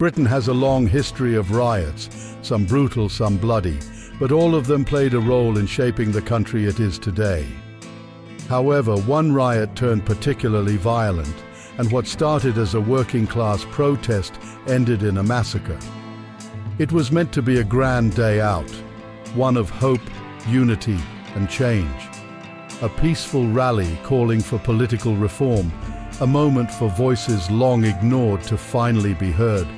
Britain has a long history of riots, some brutal, some bloody, but all of them played a role in shaping the country it is today. However, one riot turned particularly violent, and what started as a working-class protest ended in a massacre. It was meant to be a grand day out, one of hope, unity, and change. A peaceful rally calling for political reform, a moment for voices long ignored to finally be heard.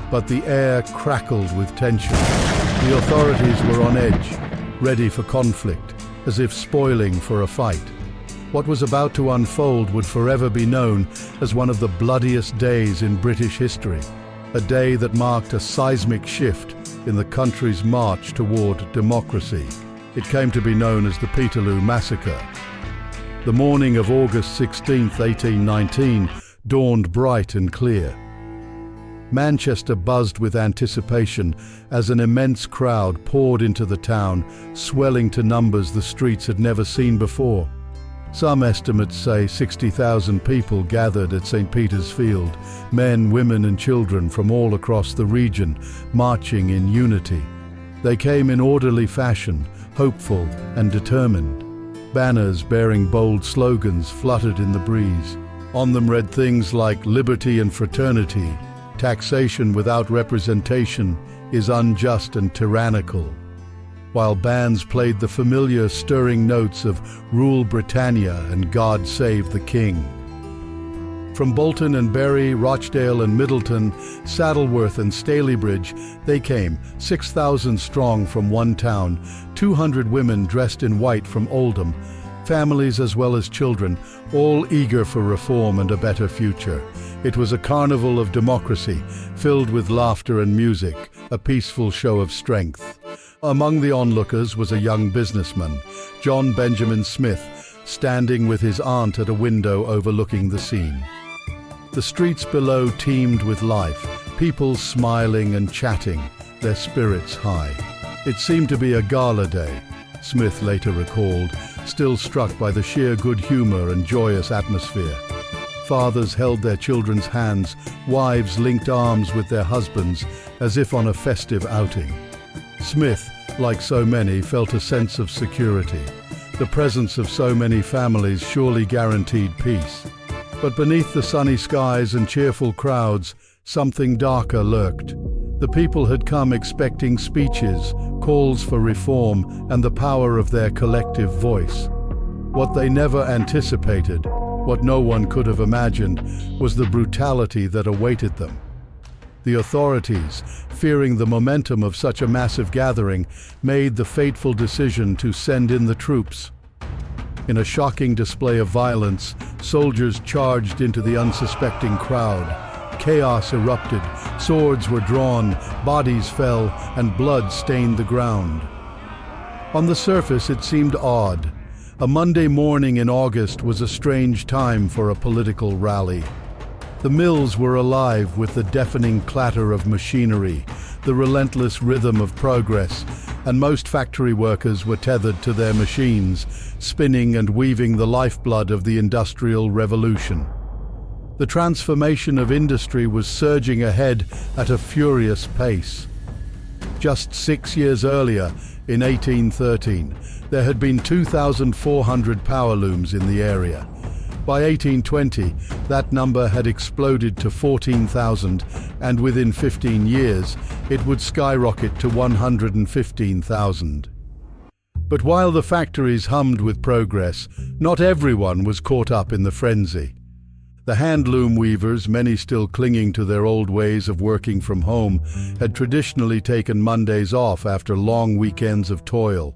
But the air crackled with tension. The authorities were on edge, ready for conflict, as if spoiling for a fight. What was about to unfold would forever be known as one of the bloodiest days in British history, a day that marked a seismic shift in the country's march toward democracy. It came to be known as the Peterloo Massacre. The morning of August 16, 1819, dawned bright and clear. Manchester buzzed with anticipation as an immense crowd poured into the town, swelling to numbers the streets had never seen before. Some estimates say 60,000 people gathered at St. Peter's Field, men, women and children from all across the region, marching in unity. They came in orderly fashion, hopeful and determined. Banners bearing bold slogans fluttered in the breeze. On them read things like liberty and fraternity, taxation without representation is unjust and tyrannical, while bands played the familiar stirring notes of Rule Britannia and God Save the King. From Bolton and Bury, Rochdale and Middleton, Saddleworth and Stalybridge, they came, 6,000 strong from one town, 200 women dressed in white from Oldham, families as well as children, all eager for reform and a better future. It was a carnival of democracy, filled with laughter and music, a peaceful show of strength. Among the onlookers was a young businessman, John Benjamin Smith, standing with his aunt at a window overlooking the scene. The streets below teemed with life, people smiling and chatting, their spirits high. It seemed to be a gala day, Smith later recalled, still struck by the sheer good humor and joyous atmosphere. Fathers held their children's hands, wives linked arms with their husbands, as if on a festive outing. Smith, like so many, felt a sense of security. The presence of so many families surely guaranteed peace. But beneath the sunny skies and cheerful crowds, something darker lurked. The people had come expecting speeches, calls for reform, and the power of their collective voice. What they never anticipated, what no one could have imagined, was the brutality that awaited them. The authorities, fearing the momentum of such a massive gathering, made the fateful decision to send in the troops. In a shocking display of violence, soldiers charged into the unsuspecting crowd. Chaos erupted, swords were drawn, bodies fell, and blood stained the ground. On the surface, it seemed odd. A Monday morning in August was a strange time for a political rally. The mills were alive with the deafening clatter of machinery, the relentless rhythm of progress, and most factory workers were tethered to their machines, spinning and weaving the lifeblood of the Industrial Revolution. The transformation of industry was surging ahead at a furious pace. Just 6 years earlier, in 1813, there had been 2,400 power looms in the area. By 1820, that number had exploded to 14,000, and within 15 years, it would skyrocket to 115,000. But while the factories hummed with progress, not everyone was caught up in the frenzy. The handloom weavers, many still clinging to their old ways of working from home, had traditionally taken Mondays off after long weekends of toil.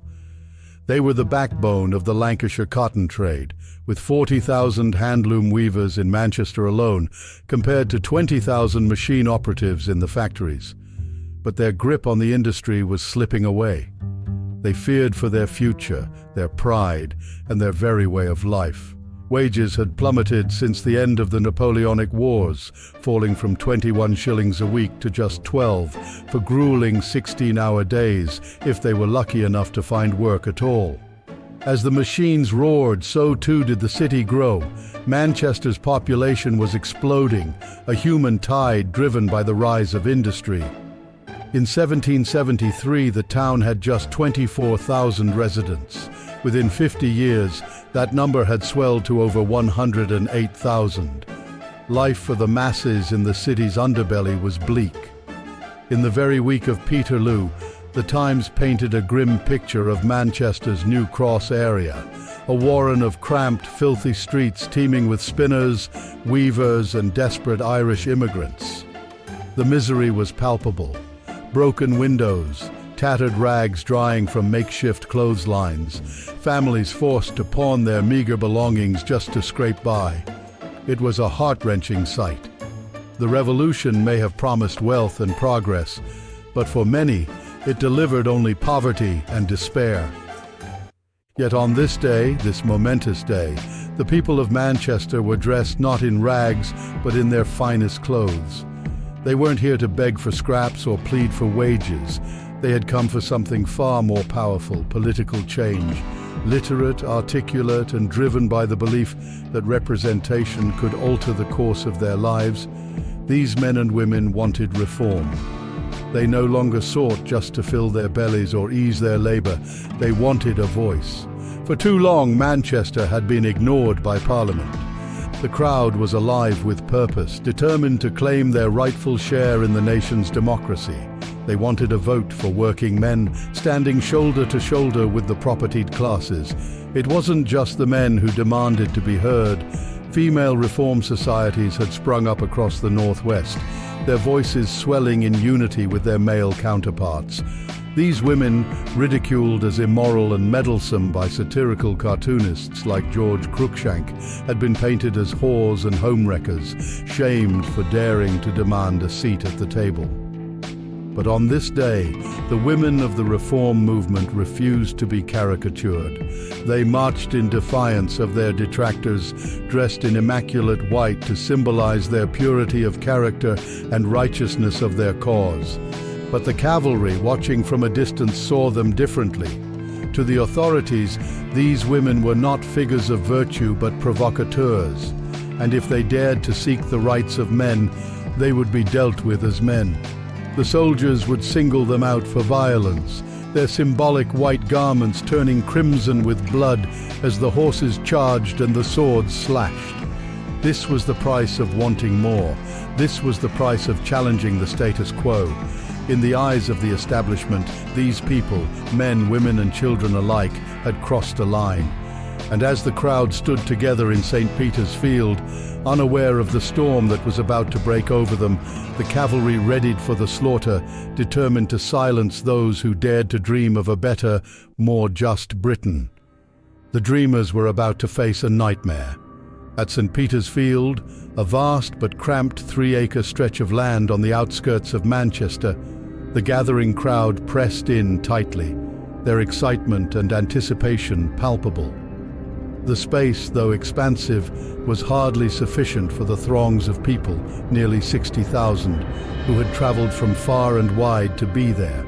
They were the backbone of the Lancashire cotton trade, with 40,000 handloom weavers in Manchester alone, compared to 20,000 machine operatives in the factories. But their grip on the industry was slipping away. They feared for their future, their pride, and their very way of life. Wages had plummeted since the end of the Napoleonic Wars, falling from 21 shillings a week to just 12 for grueling 16-hour days if they were lucky enough to find work at all. As the machines roared, so too did the city grow. Manchester's population was exploding, a human tide driven by the rise of industry. In 1773, the town had just 24,000 residents. Within 50 years, that number had swelled to over 108,000. Life for the masses in the city's underbelly was bleak. In the very week of Peterloo, the Times painted a grim picture of Manchester's New Cross area, a warren of cramped, filthy streets teeming with spinners, weavers, and desperate Irish immigrants. The misery was palpable. Broken windows, tattered rags drying from makeshift clotheslines, families forced to pawn their meager belongings just to scrape by. It was a heart-wrenching sight. The revolution may have promised wealth and progress, but for many, it delivered only poverty and despair. Yet on this day, this momentous day, the people of Manchester were dressed not in rags, but in their finest clothes. They weren't here to beg for scraps or plead for wages. They had come for something far more powerful, political change. Literate, articulate, and driven by the belief that representation could alter the course of their lives, these men and women wanted reform. They no longer sought just to fill their bellies or ease their labor. They wanted a voice. For too long, Manchester had been ignored by Parliament. The crowd was alive with purpose, determined to claim their rightful share in the nation's democracy. They wanted a vote for working men, standing shoulder to shoulder with the propertied classes. It wasn't just the men who demanded to be heard. Female reform societies had sprung up across the Northwest, their voices swelling in unity with their male counterparts. These women, ridiculed as immoral and meddlesome by satirical cartoonists like George Cruikshank, had been painted as whores and homewreckers, shamed for daring to demand a seat at the table. But on this day, the women of the reform movement refused to be caricatured. They marched in defiance of their detractors, dressed in immaculate white to symbolize their purity of character and righteousness of their cause. But the cavalry, watching from a distance, saw them differently. To the authorities, these women were not figures of virtue but provocateurs, and if they dared to seek the rights of men, they would be dealt with as men. The soldiers would single them out for violence, their symbolic white garments turning crimson with blood as the horses charged and the swords slashed. This was the price of wanting more. This was the price of challenging the status quo. In the eyes of the establishment, these people, men, women, and children alike, had crossed a line. And as the crowd stood together in St. Peter's Field, unaware of the storm that was about to break over them, the cavalry readied for the slaughter, determined to silence those who dared to dream of a better, more just Britain. The dreamers were about to face a nightmare. At St. Peter's Field, a vast but cramped 3-acre stretch of land on the outskirts of Manchester, the gathering crowd pressed in tightly, their excitement and anticipation palpable. The space, though expansive, was hardly sufficient for the throngs of people, nearly 60,000, who had traveled from far and wide to be there.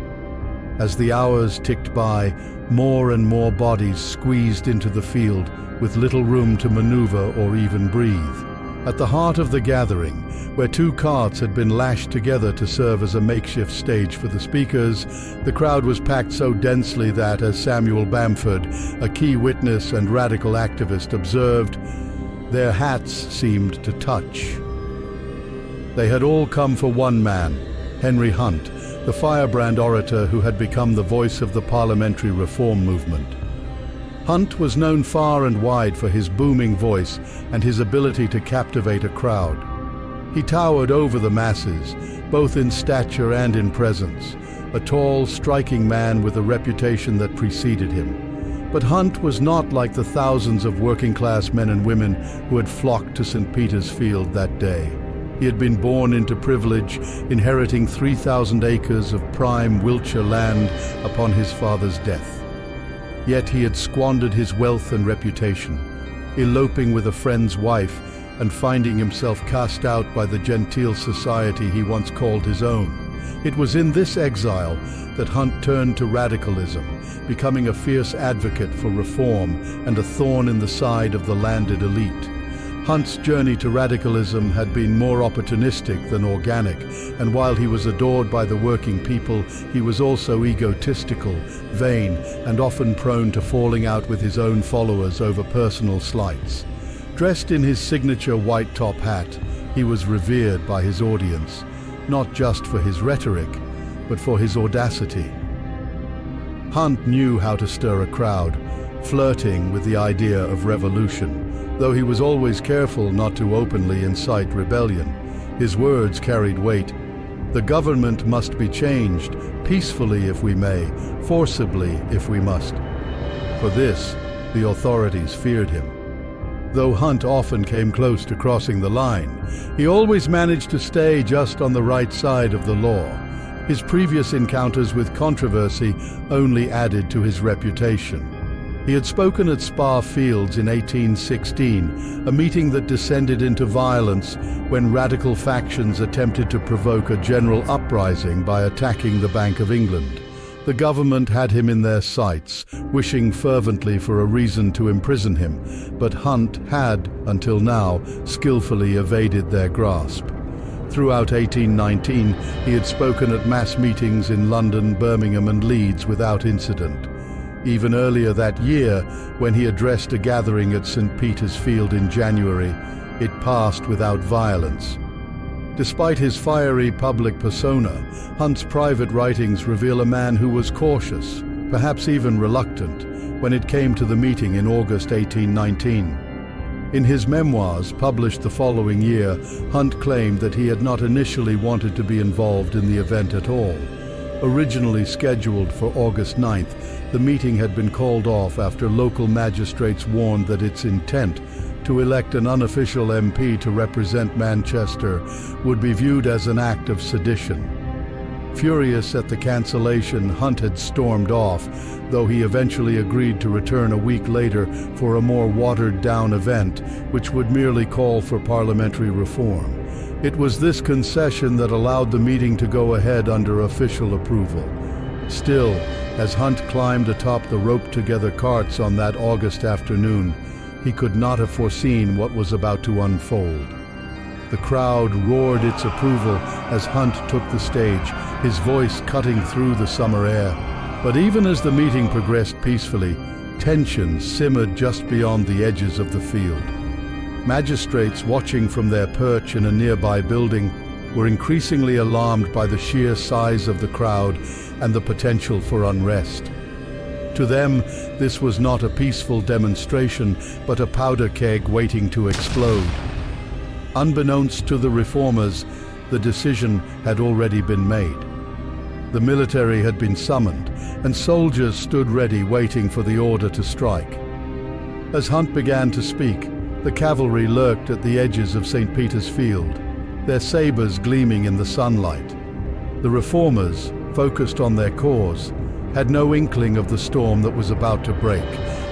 As the hours ticked by, more and more bodies squeezed into the field with little room to maneuver or even breathe. At the heart of the gathering, where 2 carts had been lashed together to serve as a makeshift stage for the speakers, the crowd was packed so densely that, as Samuel Bamford, a key witness and radical activist, observed, their hats seemed to touch. They had all come for one man, Henry Hunt, the firebrand orator who had become the voice of the parliamentary reform movement. Hunt was known far and wide for his booming voice and his ability to captivate a crowd. He towered over the masses, both in stature and in presence, a tall, striking man with a reputation that preceded him. But Hunt was not like the thousands of working-class men and women who had flocked to St. Peter's Field that day. He had been born into privilege, inheriting 3,000 acres of prime Wiltshire land upon his father's death. Yet he had squandered his wealth and reputation, eloping with a friend's wife and finding himself cast out by the genteel society he once called his own. It was in this exile that Hunt turned to radicalism, becoming a fierce advocate for reform and a thorn in the side of the landed elite. Hunt's journey to radicalism had been more opportunistic than organic, and while he was adored by the working people, he was also egotistical, vain, and often prone to falling out with his own followers over personal slights. Dressed in his signature white top hat, he was revered by his audience, not just for his rhetoric, but for his audacity. Hunt knew how to stir a crowd, flirting with the idea of revolution. Though he was always careful not to openly incite rebellion, his words carried weight. The government must be changed, peacefully if we may, forcibly if we must. For this, the authorities feared him. Though Hunt often came close to crossing the line, he always managed to stay just on the right side of the law. His previous encounters with controversy only added to his reputation. He had spoken at Spa Fields in 1816, a meeting that descended into violence when radical factions attempted to provoke a general uprising by attacking the Bank of England. The government had him in their sights, wishing fervently for a reason to imprison him, but Hunt had, until now, skillfully evaded their grasp. Throughout 1819, he had spoken at mass meetings in London, Birmingham, and Leeds without incident. Even earlier that year, when he addressed a gathering at St. Peter's Field in January, it passed without violence. Despite his fiery public persona, Hunt's private writings reveal a man who was cautious, perhaps even reluctant, when it came to the meeting in August 1819. In his memoirs, published the following year, Hunt claimed that he had not initially wanted to be involved in the event at all. Originally scheduled for August 9th, the meeting had been called off after local magistrates warned that its intent to elect an unofficial MP to represent Manchester would be viewed as an act of sedition. Furious at the cancellation, Hunt had stormed off, though he eventually agreed to return a week later for a more watered-down event, which would merely call for parliamentary reform. It was this concession that allowed the meeting to go ahead under official approval. Still, as Hunt climbed atop the roped-together carts on that August afternoon, he could not have foreseen what was about to unfold. The crowd roared its approval as Hunt took the stage, his voice cutting through the summer air. But even as the meeting progressed peacefully, tension simmered just beyond the edges of the field. Magistrates watching from their perch in a nearby building were increasingly alarmed by the sheer size of the crowd and the potential for unrest. To them, this was not a peaceful demonstration, but a powder keg waiting to explode. Unbeknownst to the reformers, the decision had already been made. The military had been summoned, and soldiers stood ready waiting for the order to strike. As Hunt began to speak, the cavalry lurked at the edges of St. Peter's Field, their sabers gleaming in the sunlight. The reformers, focused on their cause, had no inkling of the storm that was about to break.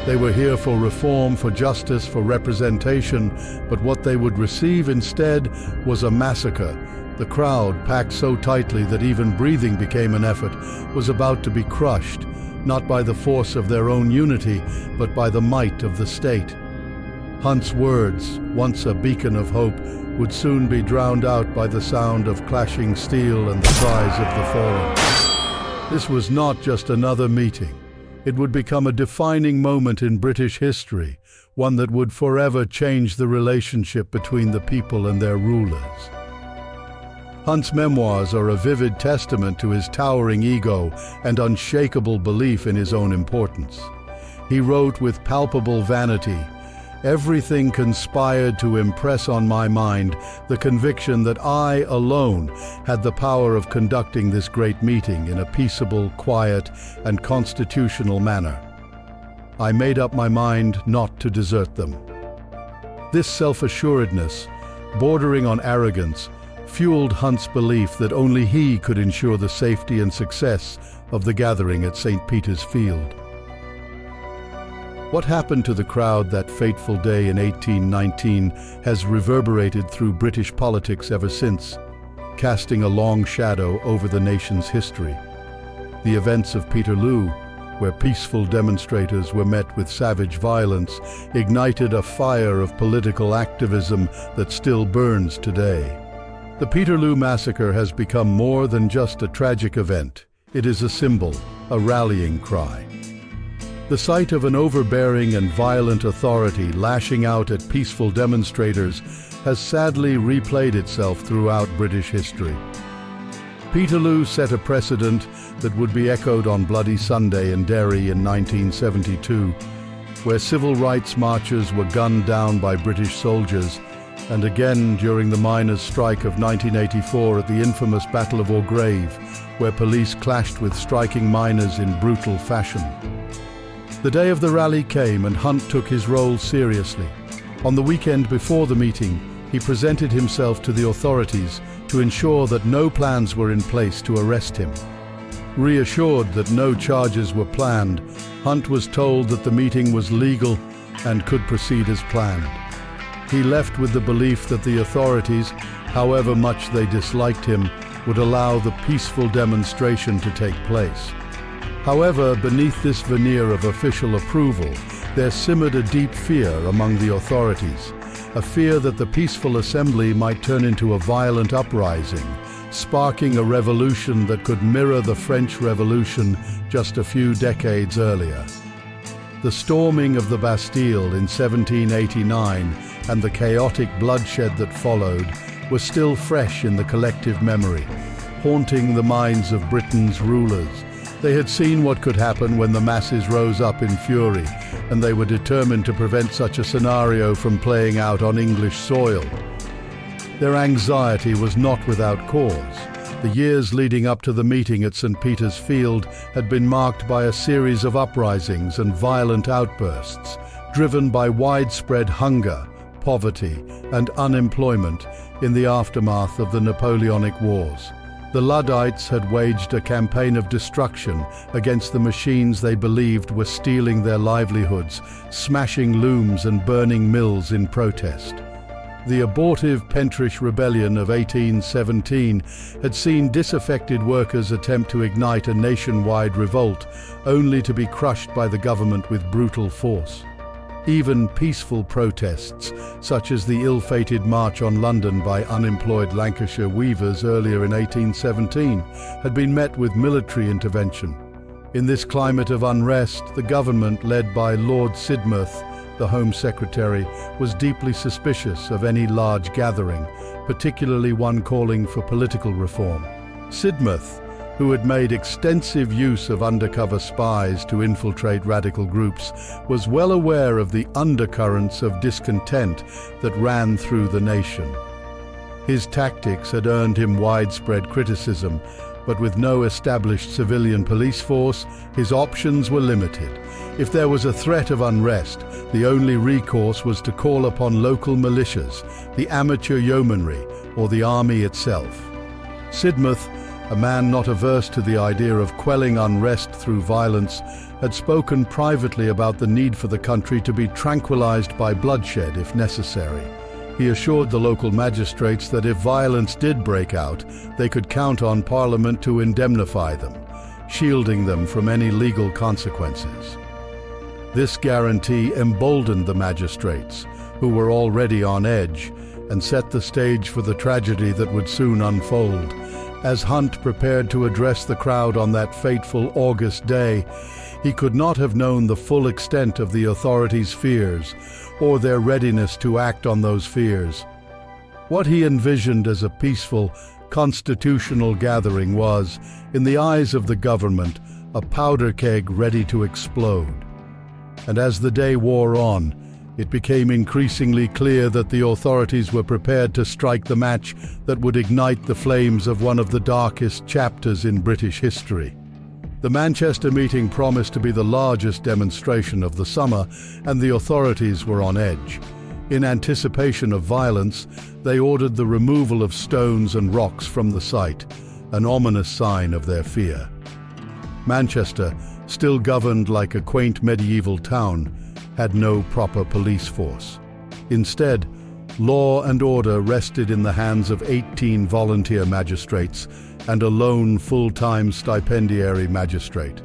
They were here for reform, for justice, for representation, but what they would receive instead was a massacre. The crowd, packed so tightly that even breathing became an effort, was about to be crushed, not by the force of their own unity, but by the might of the state. Hunt's words, once a beacon of hope, would soon be drowned out by the sound of clashing steel and the cries of the fallen. This was not just another meeting. It would become a defining moment in British history, one that would forever change the relationship between the people and their rulers. Hunt's memoirs are a vivid testament to his towering ego and unshakable belief in his own importance. He wrote with palpable vanity, "Everything conspired to impress on my mind the conviction that I alone had the power of conducting this great meeting in a peaceable, quiet, and constitutional manner. I made up my mind not to desert them." This self-assuredness, bordering on arrogance, fueled Hunt's belief that only he could ensure the safety and success of the gathering at St. Peter's Field. What happened to the crowd that fateful day in 1819 has reverberated through British politics ever since. casting a long shadow over the nation's history. The events of Peterloo, where peaceful demonstrators were met with savage violence, ignited a fire of political activism that still burns today. The Peterloo Massacre has become more than just a tragic event. It is a symbol, a rallying cry. The sight of an overbearing and violent authority lashing out at peaceful demonstrators has sadly replayed itself throughout British history. Peterloo set a precedent that would be echoed on Bloody Sunday in Derry in 1972, where civil rights marchers were gunned down by British soldiers, and again during the miners' strike of 1984 at the infamous Battle of Orgrave, where police clashed with striking miners in brutal fashion. The day of the rally came and Hunt took his role seriously. On the weekend before the meeting, he presented himself to the authorities to ensure that no plans were in place to arrest him. Reassured that no charges were planned, Hunt was told that the meeting was legal and could proceed as planned. He left with the belief that the authorities, however much they disliked him, would allow the peaceful demonstration to take place. However, beneath this veneer of official approval, there simmered a deep fear among the authorities, a fear that the peaceful assembly might turn into a violent uprising, sparking a revolution that could mirror the French Revolution just a few decades earlier. The storming of the Bastille in 1789 and the chaotic bloodshed that followed were still fresh in the collective memory, haunting the minds of Britain's rulers. They had seen what could happen when the masses rose up in fury, and they were determined to prevent such a scenario from playing out on English soil. Their anxiety was not without cause. The years leading up to the meeting at St. Peter's Field had been marked by a series of uprisings and violent outbursts, driven by widespread hunger, poverty, and unemployment in the aftermath of the Napoleonic Wars. The Luddites had waged a campaign of destruction against the machines they believed were stealing their livelihoods, smashing looms and burning mills in protest. The abortive Pentrish Rebellion of 1817 had seen disaffected workers attempt to ignite a nationwide revolt, only to be crushed by the government with brutal force. Even peaceful protests, such as the ill-fated March on London by unemployed Lancashire weavers earlier in 1817, had been met with military intervention. In this climate of unrest, the government, led by Lord Sidmouth, the Home Secretary, was deeply suspicious of any large gathering, particularly one calling for political reform. Sidmouth, who had made extensive use of undercover spies to infiltrate radical groups, was well aware of the undercurrents of discontent that ran through the nation. His tactics had earned him widespread criticism, but with no established civilian police force, his options were limited. If there was a threat of unrest, the only recourse was to call upon local militias, the amateur yeomanry, or the army itself. Sidmouth, a man not averse to the idea of quelling unrest through violence, had spoken privately about the need for the country to be tranquilized by bloodshed if necessary. He assured the local magistrates that if violence did break out, they could count on Parliament to indemnify them, shielding them from any legal consequences. This guarantee emboldened the magistrates, who were already on edge, and set the stage for the tragedy that would soon unfold. As Hunt prepared to address the crowd on that fateful August day, he could not have known the full extent of the authorities' fears, or their readiness to act on those fears. What he envisioned as a peaceful, constitutional gathering was, in the eyes of the government, a powder keg ready to explode. And as the day wore on, it became increasingly clear that the authorities were prepared to strike the match that would ignite the flames of one of the darkest chapters in British history. The Manchester meeting promised to be the largest demonstration of the summer, and the authorities were on edge. In anticipation of violence, they ordered the removal of stones and rocks from the site, an ominous sign of their fear. Manchester, still governed like a quaint medieval town, had no proper police force. Instead, Law and order rested in the hands of 18 volunteer magistrates and a lone full-time stipendiary magistrate.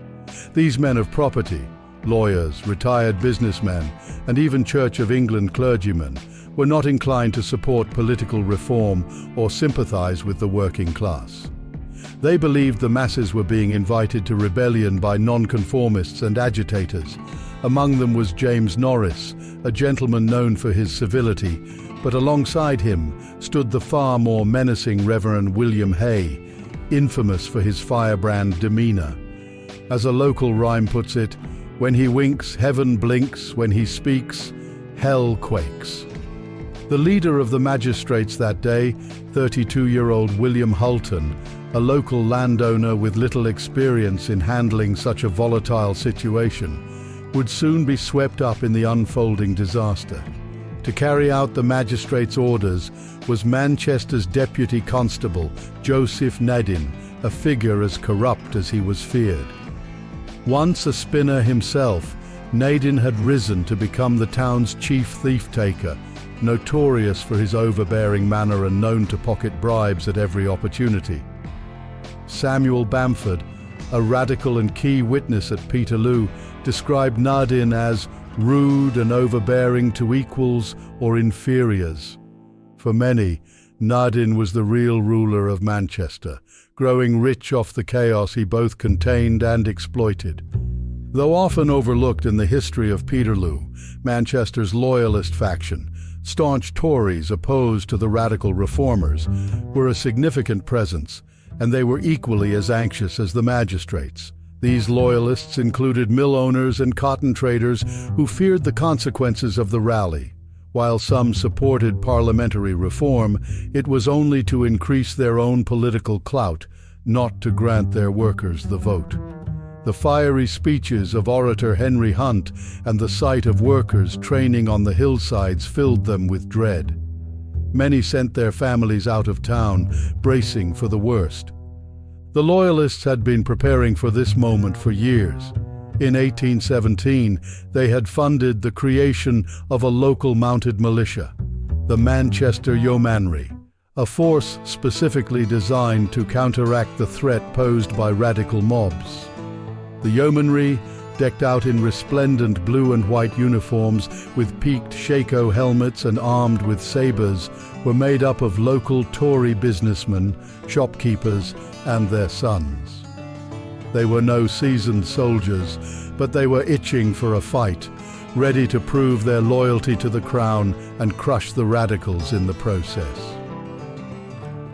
These men of property, lawyers, retired businessmen, and even Church of England clergymen, were not inclined to support political reform or sympathize with the working class. They believed the masses were being invited to rebellion by nonconformists and agitators. Among them was James Norris, a gentleman known for his civility, but alongside him stood the far more menacing Reverend William Hay, infamous for his firebrand demeanor. As a local rhyme puts it, when he winks, heaven blinks, when he speaks, hell quakes. The leader of the magistrates that day, 32-year-old William Hulton, a local landowner with little experience in handling such a volatile situation, would soon be swept up in the unfolding disaster. To carry out the magistrate's orders was Manchester's deputy constable, Joseph Nadin, a figure as corrupt as he was feared. Once a spinner himself, Nadin had risen to become the town's chief thief-taker, notorious for his overbearing manner and known to pocket bribes at every opportunity. Samuel Bamford, a radical and key witness at Peterloo, described Nadin as rude and overbearing to equals or inferiors. For many, Nadin was the real ruler of Manchester, growing rich off the chaos he both contained and exploited. Though often overlooked in the history of Peterloo, Manchester's loyalist faction, staunch Tories opposed to the radical reformers, were a significant presence, and they were equally as anxious as the magistrates. These loyalists included mill owners and cotton traders who feared the consequences of the rally. While some supported parliamentary reform, it was only to increase their own political clout, not to grant their workers the vote. The fiery speeches of orator Henry Hunt and the sight of workers training on the hillsides filled them with dread. Many sent their families out of town, bracing for the worst. The Loyalists had been preparing for this moment for years. In 1817, they had funded the creation of a local mounted militia, the Manchester Yeomanry, a force specifically designed to counteract the threat posed by radical mobs. The yeomanry, decked out in resplendent blue and white uniforms with peaked shako helmets and armed with sabers, were made up of local Tory businessmen, shopkeepers, and their sons. They were no seasoned soldiers, but they were itching for a fight, ready to prove their loyalty to the crown and crush the radicals in the process.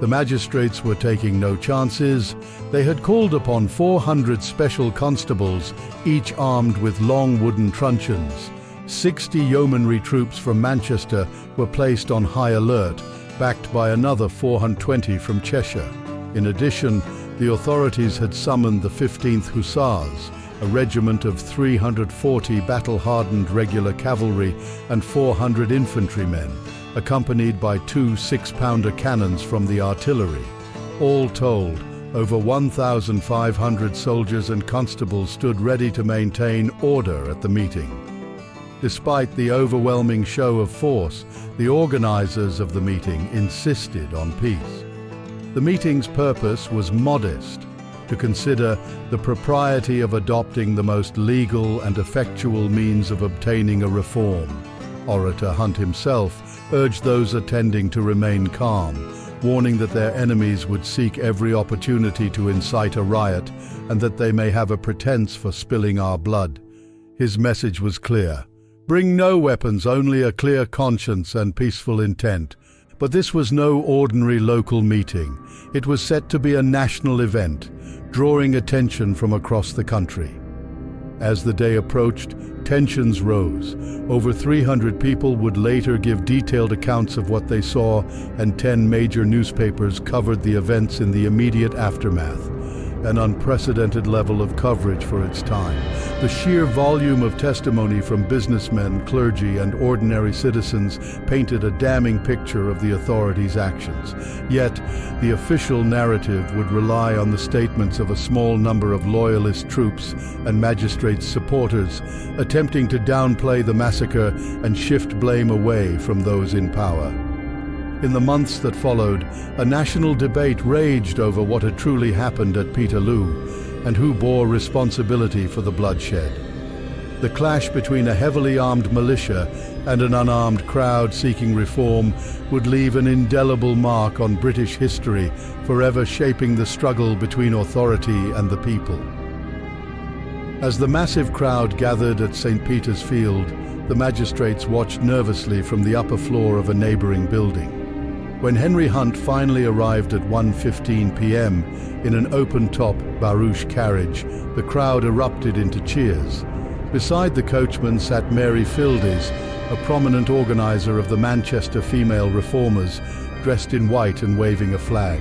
The magistrates were taking no chances. They had called upon 400 special constables, each armed with long wooden truncheons. 60 yeomanry troops from Manchester were placed on high alert, backed by another 420 from Cheshire. In addition, the authorities had summoned the 15th Hussars, a regiment of 340 battle-hardened regular cavalry and 400 infantrymen, accompanied by 2 6-pounder cannons from the artillery. All told, over 1,500 soldiers and constables stood ready to maintain order at the meeting. Despite the overwhelming show of force, the organizers of the meeting insisted on peace. The meeting's purpose was modest: to consider the propriety of adopting the most legal and effectual means of obtaining a reform. Orator Hunt himself urged those attending to remain calm, warning that their enemies would seek every opportunity to incite a riot and that they may have a pretense for spilling our blood. His message was clear: bring no weapons, only a clear conscience and peaceful intent. But this was no ordinary local meeting. It was set to be a national event, drawing attention from across the country. As the day approached, tensions rose. Over 300 people would later give detailed accounts of what they saw, and 10 major newspapers covered the events in the immediate aftermath, an unprecedented level of coverage for its time. The sheer volume of testimony from businessmen, clergy, and ordinary citizens painted a damning picture of the authorities' actions. Yet, the official narrative would rely on the statements of a small number of loyalist troops and magistrates' supporters, attempting to downplay the massacre and shift blame away from those in power. In the months that followed, a national debate raged over what had truly happened at Peterloo and who bore responsibility for the bloodshed. The clash between a heavily armed militia and an unarmed crowd seeking reform would leave an indelible mark on British history, forever shaping the struggle between authority and the people. As the massive crowd gathered at St. Peter's Field, the magistrates watched nervously from the upper floor of a neighbouring building. When Henry Hunt finally arrived at 1:15 p.m. in an open-top barouche carriage, the crowd erupted into cheers. Beside the coachman sat Mary Fildes, a prominent organiser of the Manchester Female Reformers, dressed in white and waving a flag.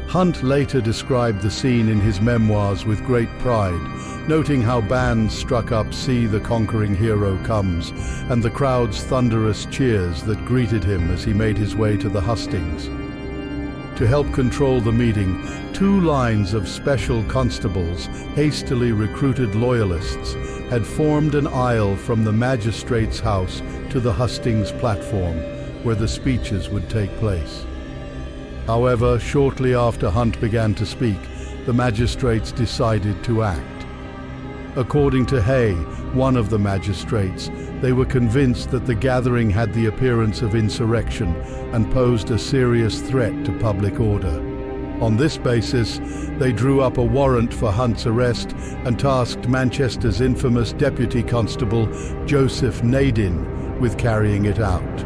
Hunt later described the scene in his memoirs with great pride, noting how bands struck up "See the Conquering Hero Comes" and the crowd's thunderous cheers that greeted him as he made his way to the hustings. To help control the meeting, 2 lines of special constables, hastily recruited loyalists, had formed an aisle from the magistrate's house to the hustings platform, where the speeches would take place. However, shortly after Hunt began to speak, the magistrates decided to act. According to Hay, one of the magistrates, they were convinced that the gathering had the appearance of insurrection and posed a serious threat to public order. On this basis, they drew up a warrant for Hunt's arrest and tasked Manchester's infamous Deputy Constable Joseph Naden with carrying it out.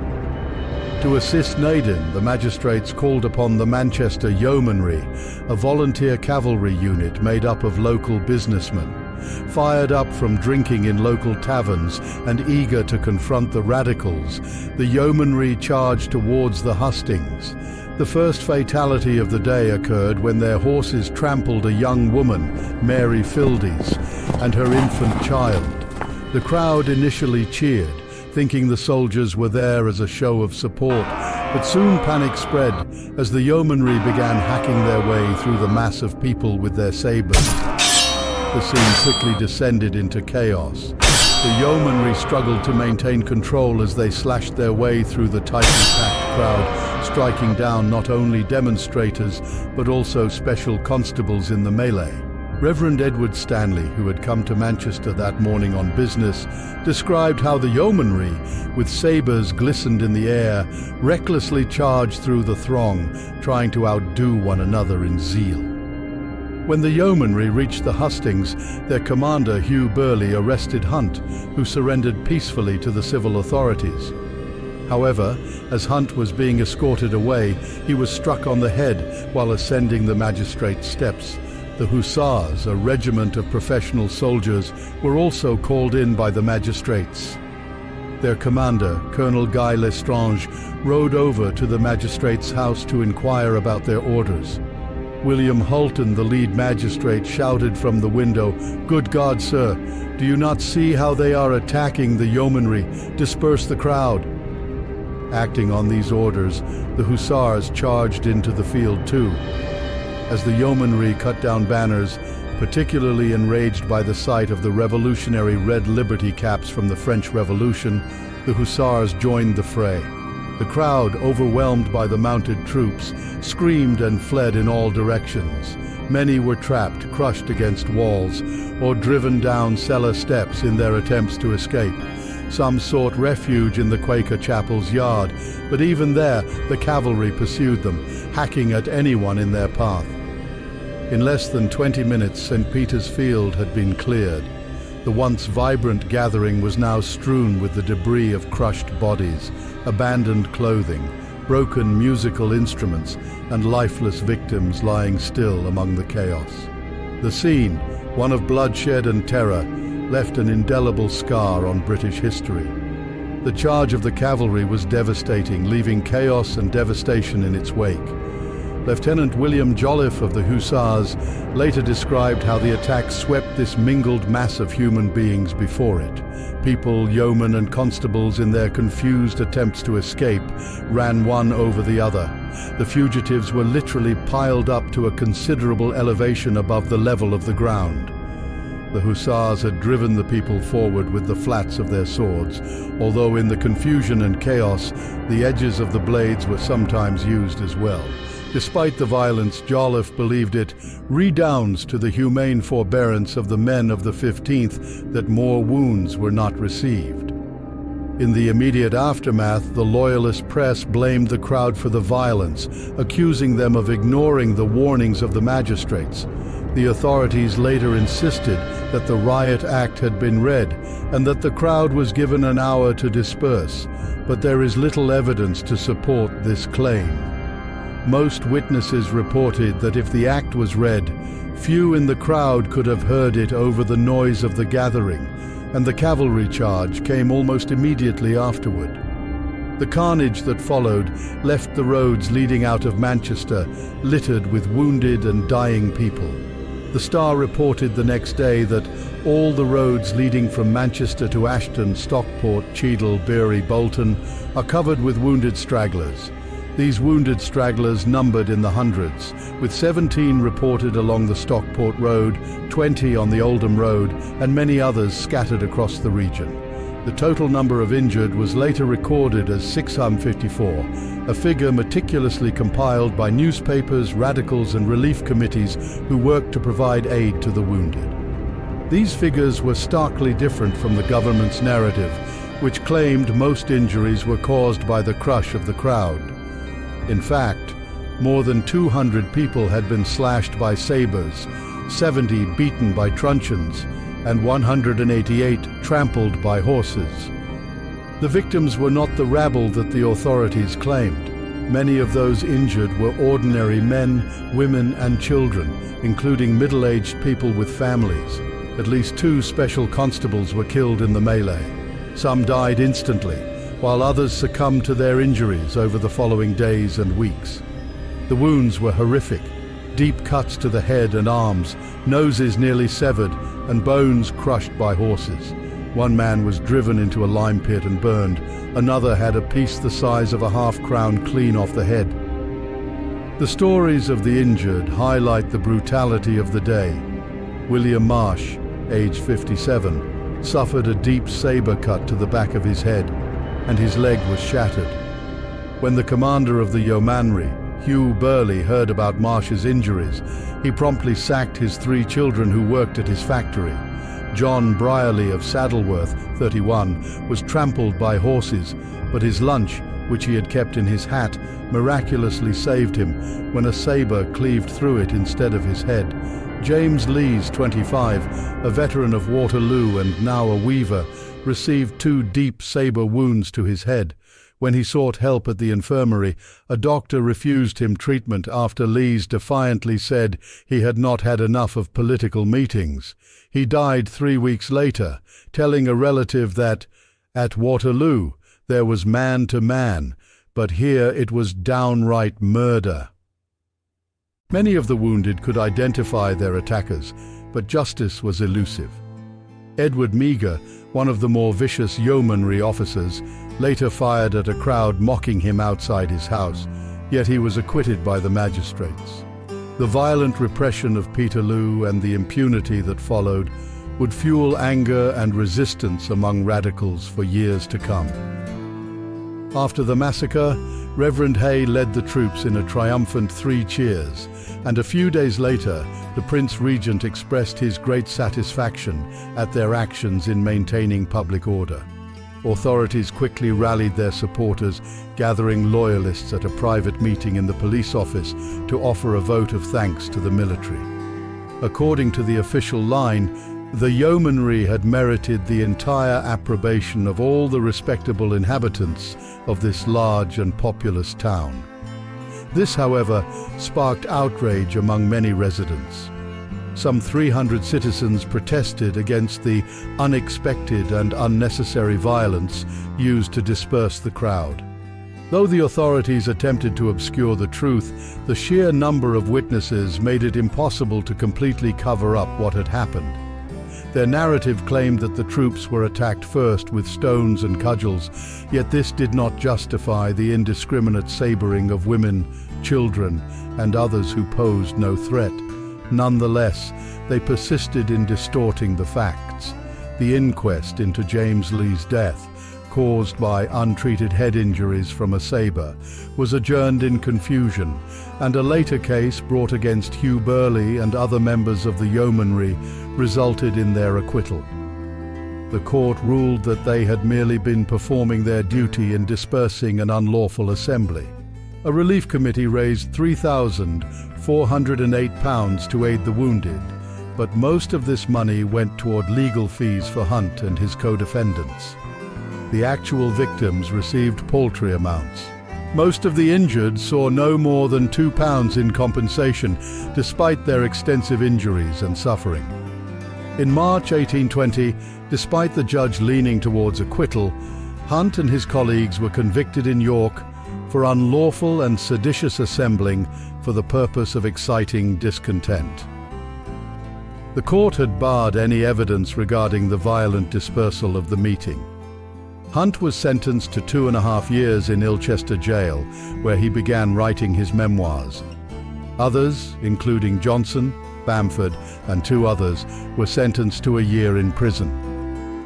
To assist Naden, the magistrates called upon the Manchester Yeomanry, a volunteer cavalry unit made up of local businessmen. Fired up from drinking in local taverns and eager to confront the radicals, the yeomanry charged towards the hustings. The first fatality of the day occurred when their horses trampled a young woman, Mary Fildes, and her infant child. The crowd initially cheered, thinking the soldiers were there as a show of support, but soon panic spread as the yeomanry began hacking their way through the mass of people with their sabres. The scene quickly descended into chaos. The yeomanry struggled to maintain control as they slashed their way through the tightly packed crowd, striking down not only demonstrators but also special constables in the melee. Reverend Edward Stanley, who had come to Manchester that morning on business, described how the yeomanry, with sabres glistened in the air, recklessly charged through the throng, trying to outdo one another in zeal. When the yeomanry reached the hustings, their commander, Hugh Burley, arrested Hunt, who surrendered peacefully to the civil authorities. However, as Hunt was being escorted away, he was struck on the head while ascending the magistrate's steps. The Hussars, a regiment of professional soldiers, were also called in by the magistrates. Their commander, Colonel Guy Lestrange, rode over to the magistrate's house to inquire about their orders. William Hulton, the lead magistrate, shouted from the window, "Good God, sir, do you not see how they are attacking the yeomanry? Disperse the crowd." Acting on these orders, the Hussars charged into the field too. As the yeomanry cut down banners, particularly enraged by the sight of the revolutionary red liberty caps from the French Revolution, the Hussars joined the fray. The crowd, overwhelmed by the mounted troops, screamed and fled in all directions. Many were trapped, crushed against walls, or driven down cellar steps in their attempts to escape. Some sought refuge in the Quaker chapel's yard, but even there the cavalry pursued them, hacking at anyone in their path. In less than 20 minutes, St. Peter's Field had been cleared. The once vibrant gathering was now strewn with the debris of crushed bodies, abandoned clothing, broken musical instruments, and lifeless victims lying still among the chaos. The scene, one of bloodshed and terror, left an indelible scar on British history. The charge of the cavalry was devastating, leaving chaos and devastation in its wake. Lieutenant William Jolliffe of the Hussars later described how the attack swept this mingled mass of human beings before it. People, yeomen and constables, in their confused attempts to escape, ran one over the other. The fugitives were literally piled up to a considerable elevation above the level of the ground. The hussars had driven the people forward with the flats of their swords, although in the confusion and chaos, the edges of the blades were sometimes used as well. Despite the violence, Jolliffe believed it redounds to the humane forbearance of the men of the 15th that more wounds were not received. In the immediate aftermath, the loyalist press blamed the crowd for the violence, accusing them of ignoring the warnings of the magistrates. The authorities later insisted that the Riot Act had been read and that the crowd was given an hour to disperse, but there is little evidence to support this claim. Most witnesses reported that if the act was read, few in the crowd could have heard it over the noise of the gathering, and the cavalry charge came almost immediately afterward. The carnage that followed left the roads leading out of Manchester littered with wounded and dying people. The Star reported the next day that all the roads leading from Manchester to Ashton, Stockport, Cheadle, Bury, Bolton are covered with wounded stragglers. These wounded stragglers numbered in the hundreds, with 17 reported along the Stockport Road, 20 on the Oldham Road, and many others scattered across the region. The total number of injured was later recorded as 654, a figure meticulously compiled by newspapers, radicals, and relief committees who worked to provide aid to the wounded. These figures were starkly different from the government's narrative, which claimed most injuries were caused by the crush of the crowd. In fact, more than 200 people had been slashed by sabres, 70 beaten by truncheons, and 188 trampled by horses. The victims were not the rabble that the authorities claimed. Many of those injured were ordinary men, women, and children, including middle-aged people with families. At least 2 special constables were killed in the melee. Some died instantly, while others succumbed to their injuries over the following days and weeks. The wounds were horrific. Deep cuts to the head and arms, noses nearly severed, and bones crushed by horses. One man was driven into a lime pit and burned. Another had a piece the size of a half-crown clean off the head. The stories of the injured highlight the brutality of the day. William Marsh, age 57, suffered a deep saber cut to the back of his head, and his leg was shattered. When the commander of the yeomanry, Hugh Burley, heard about Marsh's injuries, he promptly sacked his 3 children who worked at his factory. John Brierley of Saddleworth, 31, was trampled by horses, but his lunch, which he had kept in his hat, miraculously saved him when a saber cleaved through it instead of his head. James Lees, 25, a veteran of Waterloo and now a weaver, received 2 deep saber wounds to his head. When he sought help at the infirmary, a doctor refused him treatment after Lees defiantly said he had not had enough of political meetings. He died 3 weeks later, telling a relative that, at Waterloo, there was man to man, but here it was downright murder. Many of the wounded could identify their attackers, but justice was elusive. Edward Meagher, one of the more vicious yeomanry officers, later fired at a crowd mocking him outside his house, yet he was acquitted by the magistrates. The violent repression of Peterloo and the impunity that followed would fuel anger and resistance among radicals for years to come. After the massacre, Reverend Hay led the troops in a triumphant 3 cheers, and a few days later, the Prince Regent expressed his great satisfaction at their actions in maintaining public order. Authorities quickly rallied their supporters, gathering loyalists at a private meeting in the police office to offer a vote of thanks to the military. According to the official line, the yeomanry had merited the entire approbation of all the respectable inhabitants of this large and populous town. This, however, sparked outrage among many residents. Some 300 citizens protested against the unexpected and unnecessary violence used to disperse the crowd. Though the authorities attempted to obscure the truth, the sheer number of witnesses made it impossible to completely cover up what had happened. Their narrative claimed that the troops were attacked first with stones and cudgels, yet this did not justify the indiscriminate sabering of women, children, and others who posed no threat. Nonetheless, they persisted in distorting the facts. The inquest into James Lee's death, caused by untreated head injuries from a sabre, was adjourned in confusion, and a later case brought against Hugh Burley and other members of the yeomanry resulted in their acquittal. The court ruled that they had merely been performing their duty in dispersing an unlawful assembly. A relief committee raised £3,408 to aid the wounded, but most of this money went toward legal fees for Hunt and his co-defendants. The actual victims received paltry amounts. Most of the injured saw no more than £2 in compensation, despite their extensive injuries and suffering. In March 1820, despite the judge leaning towards acquittal, Hunt and his colleagues were convicted in York for unlawful and seditious assembling for the purpose of exciting discontent. The court had barred any evidence regarding the violent dispersal of the meeting. Hunt was sentenced to 2.5 years in Ilchester jail, where he began writing his memoirs. Others, including Johnson, Bamford, and 2 others, were sentenced to a year in prison.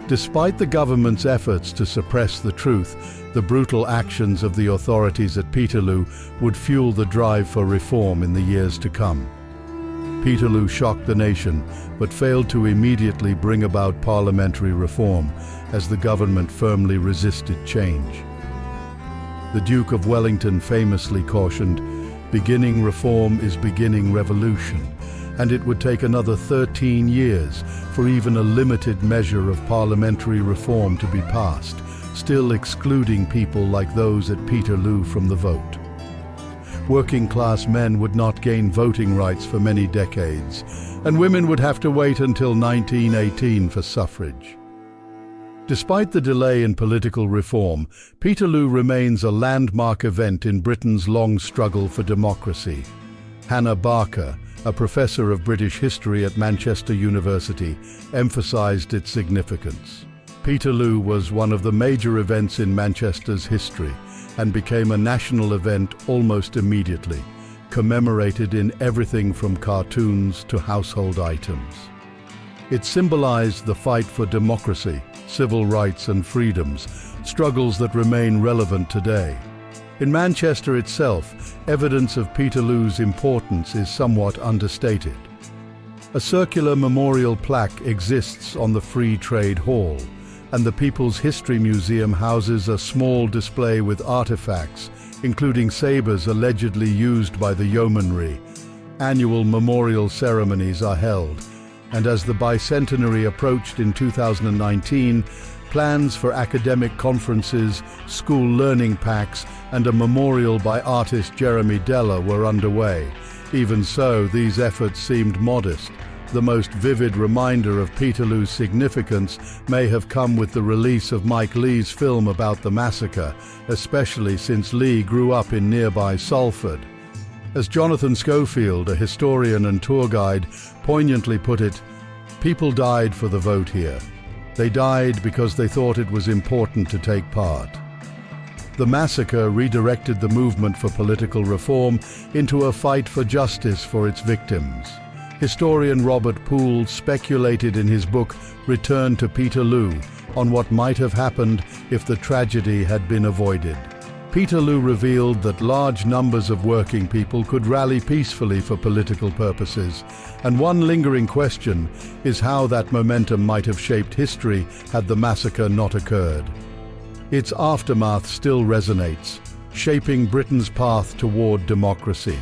Despite the government's efforts to suppress the truth, the brutal actions of the authorities at Peterloo would fuel the drive for reform in the years to come. Peterloo shocked the nation, but failed to immediately bring about parliamentary reform, as the government firmly resisted change. The Duke of Wellington famously cautioned, "Beginning reform is beginning revolution," and it would take another 13 years for even a limited measure of parliamentary reform to be passed, still excluding people like those at Peterloo from the vote. Working-class men would not gain voting rights for many decades, and women would have to wait until 1918 for suffrage. Despite the delay in political reform, Peterloo remains a landmark event in Britain's long struggle for democracy. Hannah Barker, a professor of British history at Manchester University, emphasized its significance. Peterloo was one of the major events in Manchester's history and became a national event almost immediately, commemorated in everything from cartoons to household items. It symbolized the fight for democracy, civil rights and freedoms, struggles that remain relevant today. In Manchester itself, evidence of Peterloo's importance is somewhat understated. A circular memorial plaque exists on the Free Trade Hall, and the People's History Museum houses a small display with artifacts, including sabres allegedly used by the yeomanry. Annual memorial ceremonies are held, and as the bicentenary approached in 2019, plans for academic conferences, school learning packs, and a memorial by artist Jeremy Deller were underway. Even so, these efforts seemed modest. The most vivid reminder of Peterloo's significance may have come with the release of Mike Leigh's film about the massacre, especially since Leigh grew up in nearby Salford. As Jonathan Schofield, a historian and tour guide, poignantly put it, "People died for the vote here. They died because they thought it was important to take part." The massacre redirected the movement for political reform into a fight for justice for its victims. Historian Robert Poole speculated in his book Return to Peterloo on what might have happened if the tragedy had been avoided. Peterloo revealed that large numbers of working people could rally peacefully for political purposes, and one lingering question is how that momentum might have shaped history had the massacre not occurred. Its aftermath still resonates, shaping Britain's path toward democracy.